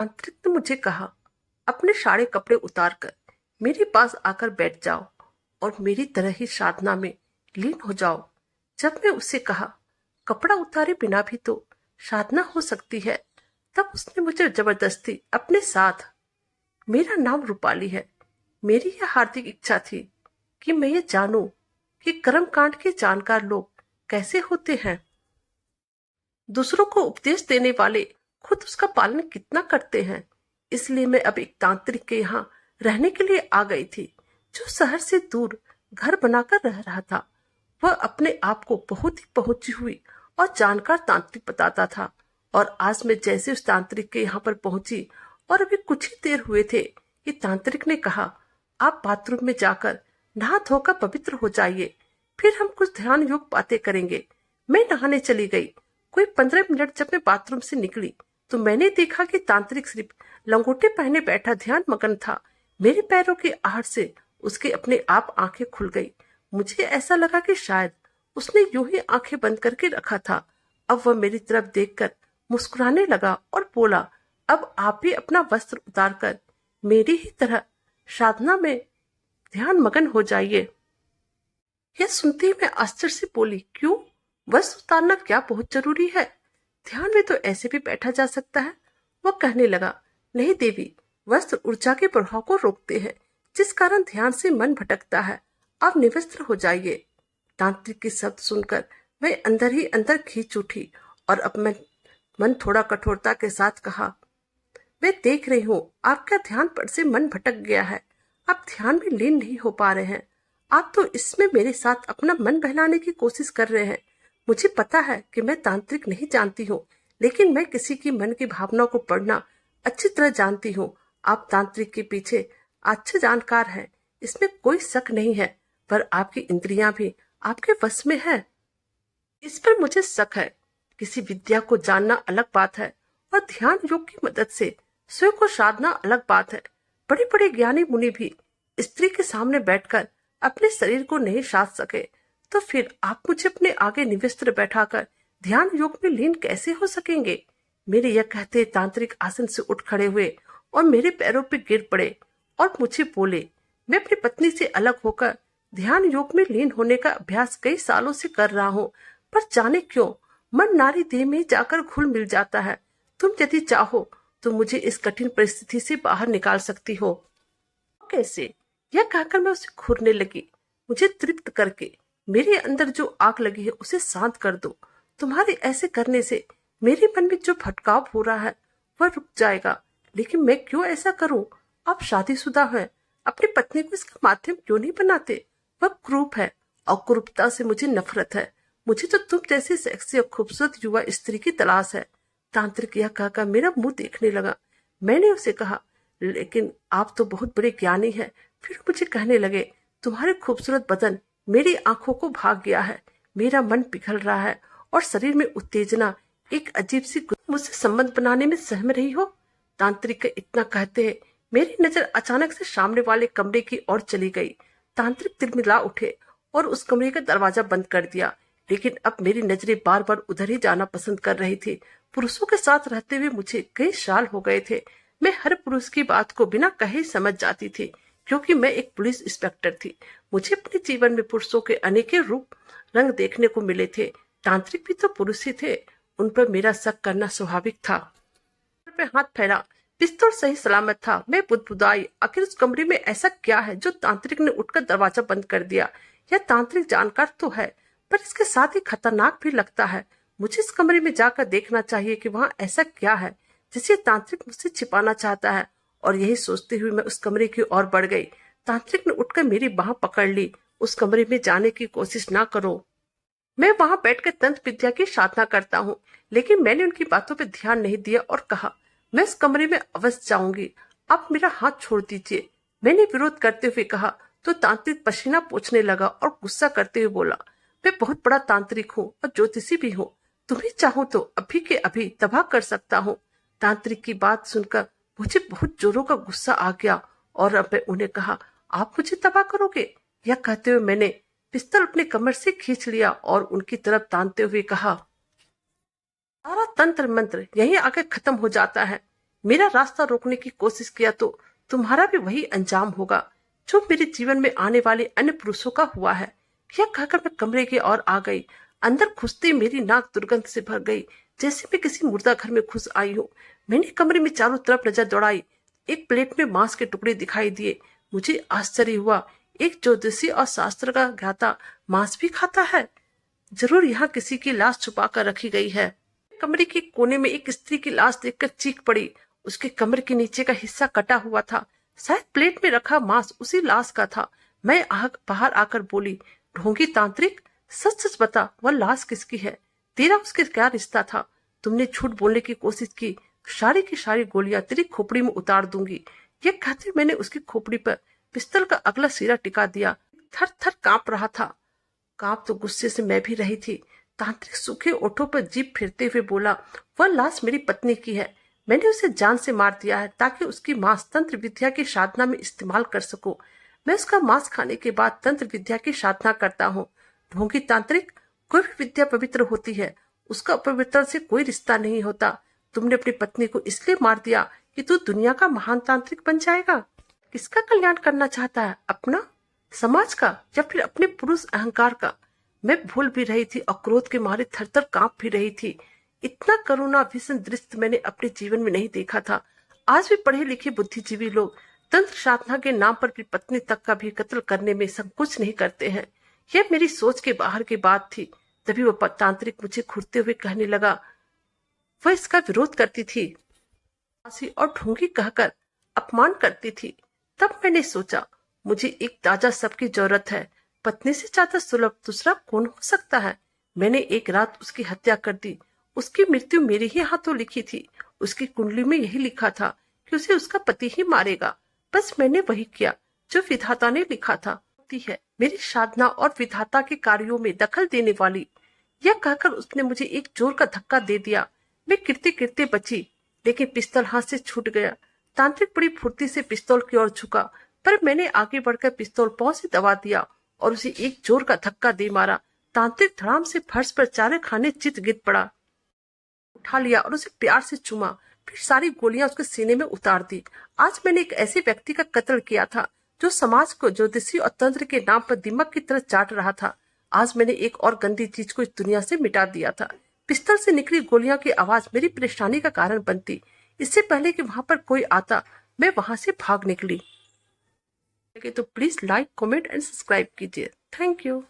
तांत्रिक ने मुझे कहा, अपने सारे कपड़े उतार कर मेरे पास आकर बैठ जाओ और मेरी तरह ही साधना में लीन हो जाओ। जब मैं उससे कहा, कपड़ा उतारे बिना भी तो साधना हो सकती है, तब उसने मुझे जबरदस्ती अपने साथ। मेरा नाम रूपाली है। मेरी यह हार्दिक इच्छा थी कि मैं ये जानूं कि कर्मकांड के जानकार लोग कैसे होते हैं। दूसरों को उपदेश देने वाले खुद उसका पालन कितना करते हैं। इसलिए मैं अब एक तांत्रिक के यहाँ रहने के लिए आ गई थी, जो शहर से दूर घर बनाकर रह रहा था। वह अपने आप को बहुत ही पहुंची हुई और जानकार तांत्रिक बताता था। और आज मैं जैसे उस तांत्रिक के यहाँ पर पहुंची और अभी कुछ ही देर हुए थे कि तांत्रिक ने कहा, आप बाथरूम में जाकर नहा धोकर पवित्र हो जाइए, फिर हम कुछ ध्यान योग बातें करेंगे। मैं नहाने चली गई। कोई 15 मिनट जब मैं बाथरूम से निकली तो मैंने देखा कि तांत्रिक सिर्फ लंगोटे पहने बैठा ध्यान मगन था। मेरे पैरों की आहट से उसके अपने आप आंखें खुल गई। मुझे ऐसा लगा कि शायद उसने यूं ही आंखें बंद करके रखा था। अब वह मेरी तरफ देखकर मुस्कुराने लगा और बोला, अब आप भी अपना वस्त्र उतारकर मेरी ही तरह साधना में ध्यान मगन हो जाइए। यह सुनते ही मैं आश्चर्य से बोली, क्यों? वस्त्र उतारना क्या बहुत जरूरी है? ध्यान में तो ऐसे भी बैठा जा सकता है। वह कहने लगा, नहीं देवी, वस्त्र ऊर्जा के प्रभाव को रोकते हैं, जिस कारण ध्यान से मन भटकता है। आप निवस्त्र हो जाइए। तांत्रिक के शब्द सुनकर मैं अंदर ही अंदर खींच उठी और अब मैं मन थोड़ा कठोरता के साथ कहा, मैं देख रही हूँ आपका ध्यान पर से मन भटक गया है। आप ध्यान में लीन नहीं हो पा रहे हैं। आप तो इसमें मेरे साथ अपना मन बहलाने की कोशिश कर रहे हैं। मुझे पता है कि मैं तांत्रिक नहीं जानती हूँ, लेकिन मैं किसी की मन की भावना को पढ़ना अच्छी तरह जानती हूँ। आप तांत्रिक के पीछे अच्छे जानकार हैं, इसमें कोई शक नहीं है, पर आपकी इंद्रियां भी आपके वश में है। इस पर मुझे शक है। किसी विद्या को जानना अलग बात है और ध्यान योग की मदद से स्वयं को साधना अलग बात है। बड़े बड़े ज्ञानी मुनि भी स्त्री के सामने बैठकर अपने शरीर को नहीं साध सके, तो फिर आप मुझे अपने आगे निविष्ट बैठाकर ध्यान योग में लीन कैसे हो सकेंगे? मेरे यह कहते तांत्रिक आसन से उठ खड़े हुए और मेरे पैरों पर गिर पड़े और मुझे बोले, मैं अपनी पत्नी से अलग होकर ध्यान योग में लीन होने का अभ्यास कई सालों से कर रहा हूँ, पर जाने क्यों मन नारी देह में जाकर घुल मिल जाता है। तुम यदि चाहो तो मुझे इस कठिन परिस्थिति से बाहर निकाल सकती हो। कैसे? यह कहकर मैं उसे घूरने लगी। मुझे तृप्त करके मेरे अंदर जो आग लगी है उसे शांत कर दो। तुम्हारे ऐसे करने से मेरे मन में जो भटकाव हो रहा है वह रुक जाएगा। लेकिन मैं क्यों ऐसा करूं? आप शादीशुदा हैं, अपनी पत्नी को इसका माध्यम क्यों नहीं बनाते? वह क्रूप है और क्रूरता से मुझे नफरत है। मुझे तो तुम जैसी सेक्सी और खूबसूरत युवा स्त्री की तलाश है। तांत्रिक यह कहकर मेरा मुंह देखने लगा। मैंने उसे कहा, लेकिन आप तो बहुत बड़े ज्ञानी हैं। फिर मुझे कहने लगे, तुम्हारे खूबसूरत बदन मेरी आंखों को भाग गया है। मेरा मन पिघल रहा है और शरीर में उत्तेजना एक अजीब सी मुझसे संबंध बनाने में सहम रही हो। तांत्रिक के इतना कहते हैं मेरी नजर अचानक से सामने वाले कमरे की ओर चली गई। तांत्रिक तिलमिला उठे और उस कमरे का दरवाजा बंद कर दिया, लेकिन अब मेरी नजरें बार बार उधर ही जाना पसंद कर रही थी। पुरुषों के साथ रहते हुए मुझे कई साल हो गए थे। मैं हर पुरुष की बात को बिना कहे समझ जाती थी, क्योंकि मैं एक पुलिस इंस्पेक्टर थी। मुझे अपने जीवन में पुरुषों के अनेक रूप रंग देखने को मिले थे। तांत्रिक भी तो पुरुष ही थे। उन पर मेरा शक करना स्वाभाविक था। पे हाथ फैला, पिस्तौल सही सलामत था। मैं बुदबुदाई, आखिर उस कमरे में ऐसा क्या है जो तांत्रिक ने उठकर दरवाजा बंद कर दिया? यह तांत्रिक जानकार तो है, पर इसके साथ ही खतरनाक भी लगता है। मुझे इस कमरे में जाकर देखना चाहिए कि वहां ऐसा क्या है जिसे तांत्रिक मुझसे छिपाना चाहता है। और यही सोचते हुए मैं उस कमरे की ओर बढ़ गई। तांत्रिक ने उठकर मेरी बाह पकड़ ली। उस कमरे में जाने की कोशिश ना करो। मैं वहां बैठकर तंत्र विद्या की साधना करता हूँ। लेकिन मैंने उनकी बातों पर ध्यान नहीं दिया और कहा, मैं इस कमरे में अवश्य जाऊंगी। आप मेरा हाथ छोड़ दीजिए। मैंने विरोध करते हुए कहा तो तांत्रिक पसीना पोंछने लगा और गुस्सा करते हुए बोला, मैं बहुत बड़ा तांत्रिक हूँ और ज्योतिषी भी हूँ। तुम्हें चाहूं तो अभी के अभी तबाह कर सकता हूँ। तांत्रिक की बात सुनकर मुझे बहुत जोरों का गुस्सा आ गया और अब मैं उन्हें कहा, आप मुझे तबाह करोगे? यह कहते हुए मैंने पिस्तौल अपने कमर से खींच लिया और उनकी तरफ तानते हुए कहा, सारा तंत्र मंत्र यहीं आकर खत्म हो जाता है। मेरा रास्ता रोकने की कोशिश किया तो तुम्हारा भी वही अंजाम होगा जो मेरे जीवन में आने वाले अन्य पुरुषों का हुआ है। यह कहकर मैं कमरे की ओर आ गई। अंदर घुसते मेरी नाक दुर्गंध से भर गई, जैसे मैं किसी मुर्दा घर में घुस आई हूँ। मैंने कमरे में चारों तरफ नजर दौड़ाई। एक प्लेट में मांस के टुकड़े दिखाई दिए। मुझे आश्चर्य हुआ, एक ज्योतिषी और शास्त्र का ज्ञाता मांस भी खाता है। जरूर यहाँ किसी की लाश छुपा कर रखी गई है। कमरे के कोने में एक स्त्री की लाश देखकर चीख पड़ी। उसके कमर के नीचे का हिस्सा कटा हुआ था। शायद प्लेट में रखा मांस उसी लाश का था। मैं बाहर आकर बोली, ढोंगी तांत्रिक, सच सच बता, वह लाश किसकी है? तेरा उसके क्या रिश्ता था? तुमने झूठ बोलने की कोशिश की, सारी की सारी गोलियां तेरी खोपड़ी में उतार दूंगी। यह कहते मैंने उसकी खोपड़ी पर पिस्तौल का अगला सिरा टिका दिया। थर थर कांप रहा था। कांप तो गुस्से से मैं भी रही थी। तांत्रिक सूखे ओठों पर जीभ फिरते हुए बोला, वह लाश मेरी पत्नी की है। मैंने उसे जान से मार दिया है ताकि उसकी मांस तंत्र विद्या की साधना में इस्तेमाल कर सकूं। मैं उसका मांस खाने के बाद तंत्र विद्या की साधना करता हूँ। ढोंगी तांत्रिक, कोई भी विद्या पवित्र होती है, उसका अपवित्रता से कोई रिश्ता नहीं होता। तुमने अपनी पत्नी को इसलिए मार दिया कि तू दुनिया का महान तांत्रिक बन जाएगा। किसका कल्याण करना चाहता है, अपना, समाज का, या फिर अपने पुरुष अहंकार का? मैं भूल भी रही थी और क्रोध के मारे थरथर कांप भी रही थी। इतना करुणा भीषण दृश्य मैंने अपने जीवन में नहीं देखा था। आज भी पढ़े लिखे बुद्धिजीवी लोग तंत्र साधना के नाम पर अपनी पत्नी तक का भी कत्ल करने में संकोच नहीं करते हैं। यह मेरी सोच के बाहर की बात थी। तभी वह तांत्रिक मुझे घूरते हुए कहने लगा, वह इसका विरोध करती थी और ढोंगी कहकर अपमान करती थी। तब मैंने सोचा, मुझे एक ताजा सब की जरूरत है। पत्नी से ज्यादा सुलभ दूसरा कौन हो सकता है? मैंने एक रात उसकी हत्या कर दी। उसकी मृत्यु मेरे ही हाथों लिखी थी। उसकी कुंडली में यही लिखा था कि उसे उसका पति ही मारेगा। बस मैंने वही किया जो विधाता ने लिखा था। है मेरी साधना और विधाता के कार्यों में दखल देने वाली। यह कहकर उसने मुझे एक जोर का धक्का दे दिया। मैं गिरते गिरते बची, लेकिन पिस्तौल हाथ से छूट गया। तांत्रिक बड़ी फुर्ती से पिस्तौल की ओर झुका, पर मैंने आगे बढ़कर पिस्तौल पांव से दबा दिया और उसे एक जोर का धक्का दे मारा। तांत्रिक धड़ाम से फर्श पर चारे खाने चित गिर पड़ा। उठा लिया और उसे प्यार से चूमा, फिर सारी गोलियां उसके सीने में उतार दी। आज मैंने एक ऐसे व्यक्ति का कत्ल किया था जो समाज को ज्योतिषी और तंत्र के नाम पर दिमाग की तरह चाट रहा था। आज मैंने एक और गंदी चीज को इस दुनिया से मिटा दिया था। पिस्तौल से निकली गोलियों की आवाज मेरी परेशानी का कारण बनती। इससे पहले कि वहां पर कोई आता, मैं वहां से भाग निकली। तो please like, comment and subscribe कीजिए। Thank you.